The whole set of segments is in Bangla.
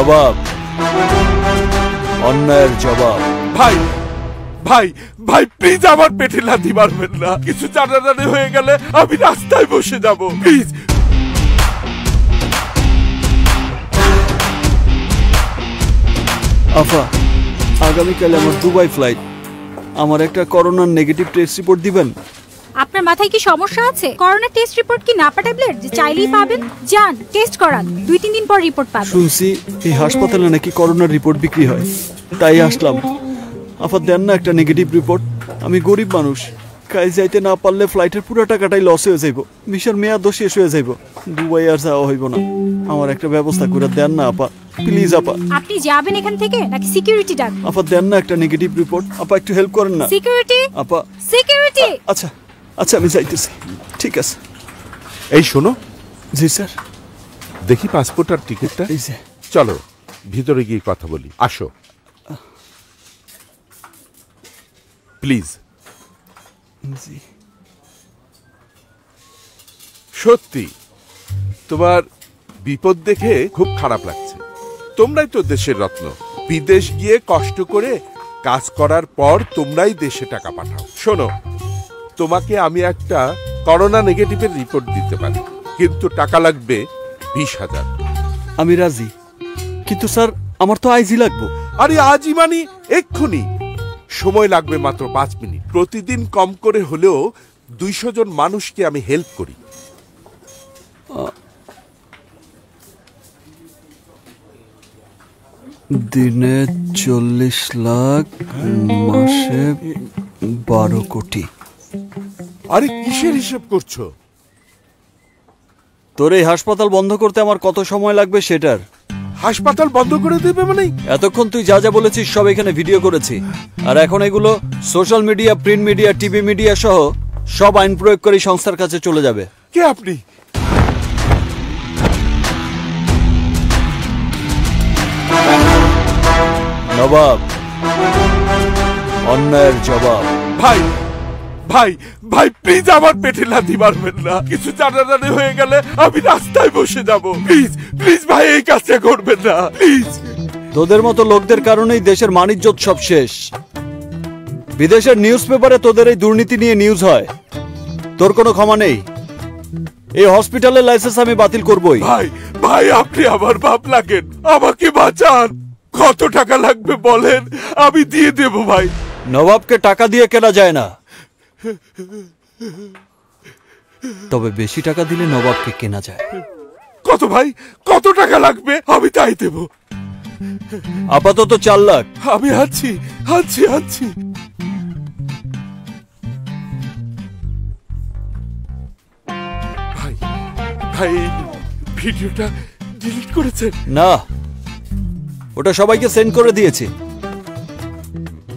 নবাব, অন্যায়ের জবাব। ভাই ভাই ভাই প্লিজ আমার পেটে লাথি মারবেন না। কিছু জানাজানি হয়ে গেলে আমি রাস্তায় বসে যাব, প্লিজ। আফা, আগামীকাল আমার দুবাই ফ্লাইট। আমার একটা করোনার নেগেটিভ টেস্ট রিপোর্ট দিবেন? আপনার মাথায় কি সমস্যা আছে? করোনা টেস্ট রিপোর্ট কি নাপা ট্যাবলেট যে চাইলেই পাবেন? যান টেস্ট করান, 2-3 দিন পর রিপোর্ট পাবেন। শুনছি এই হাসপাতালে নাকি করোনার রিপোর্ট বিক্রি হয়, তাই আসলাম। আফা দেন না একটা নেগেটিভ রিপোর্ট। আমি গরিব মানুষ, কাজ যাইতে না পারলে ফ্লাইটের পুরো টাকাটাই লস হয়ে যাইব, ভিসার মেয়াদও শেষ হয়ে যাইব, দুবাই আর যাওয়া হইব না। আমার একটা ব্যবস্থা করে দেন না আপা, প্লিজ আপা। আপনি যাবেন এখান থেকে নাকি সিকিউরিটি ডাক? আপা দেন না একটা নেগেটিভ রিপোর্ট, আপা একটু হেল্প করেন না। সিকিউরিটি আপা, সিকিউরিটি। আচ্ছা আচ্ছা আমি যাইতেছি, ঠিক আছে। এই শোনো। জি স্যার। দেখি পাসপোর্ট আর টিকিটটা। এই যে। চলো ভিতরে গিয়ে কথা বলি, আসো প্লিজ। জি। সত্যি তোমার বিপদ দেখে খুব খারাপ লাগছে। তোমরাই তো দেশের রত্ন, বিদেশ গিয়ে কষ্ট করে কাজ করার পর তোমরাই দেশে টাকা পাঠাও। শোনো, তোমাকে আমি একটা করোনা নেগেটিভের রিপোর্ট দিতে পারি, কিন্তু টাকা লাগবে 20,000। আমি রাজি, কিন্তু স্যার আমার তো আইজি লাগবো। আরে আজই মানে এক্ষুনি। সময় লাগবে মাত্র 5 মিনিট। প্রতিদিন কম করে হলেও 200 জন মানুষকে আমি হেল্প করি। দিনে 40 লাখ, মাসে 12 কোটি। আরে কিসের হিসেব করছো? তোর এই হাসপাতাল বন্ধ করতে আমার কত সময় লাগবে সেটার। হাসপাতাল বন্ধ করে দেবে মানে? এতক্ষণ তুই যা যা বলেছিস সব এখানে ভিডিও করেছি, আর এখন এগুলো social media, print media, TV media সহ সব আইন প্রয়োগ করে সংস্থার কাছে চলে যাবে। কে আপনি? নবাব, অন্যায়ের জবাব। ভাই ভাই ভাই প্লিজ আমার পেটে লাথি মারবেন না। কিছু জানাজানি হয়ে গেলে আমি রাস্তায় বসে যাব, প্লিজ প্লিজ ভাই এই কাজটা করবেন না, প্লিজ। তোদের মতো লোকদের কারণেই দেশের মানিজ্যত সব শেষ। বিদেশের নিউজ পেপারে তোদের এই দুর্নীতি নিয়ে নিউজ হয়, তোর কোনো ক্ষমা নেই। এই হসপিটালের লাইসেন্স আমি বাতিল করবই। ভাই ভাই আপনি আমার বাপ লাগেন, আমাকে বাঁচান। কত টাকা লাগবে বলেন, আমি দিয়ে দেব ভাই। নবাবকে টাকা দিয়ে কেনা যায় না, তবে বেশি টাকা দিলে নবাবকে কেনা যায়। কত ভাই, কত টাকা লাগবে? আমি তাই দেব। আপাতত 4 লাখ। আমি আছি আছি আছি। ভাই ভাই ভিডিওটা ডিলিট করেছেন? না, ওটা সবাইকে সেন্ড করে দিয়েছি।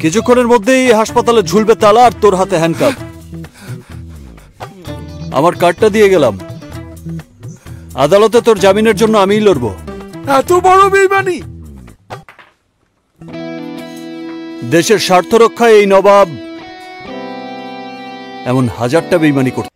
কিছুক্ষণের মধ্যেই হাসপাতালে ঝুলবে তালা আর তোর হাতে হ্যান্ডকাপ। আমার কার্ডটা দিয়ে গেলাম, আদালতে তোর জামিনের জন্য আমিই লড়বো। এত বড় বেইমানি! দেশের স্বার্থ রক্ষায় এই নবাব এমন 1000টা বেইমানি করত।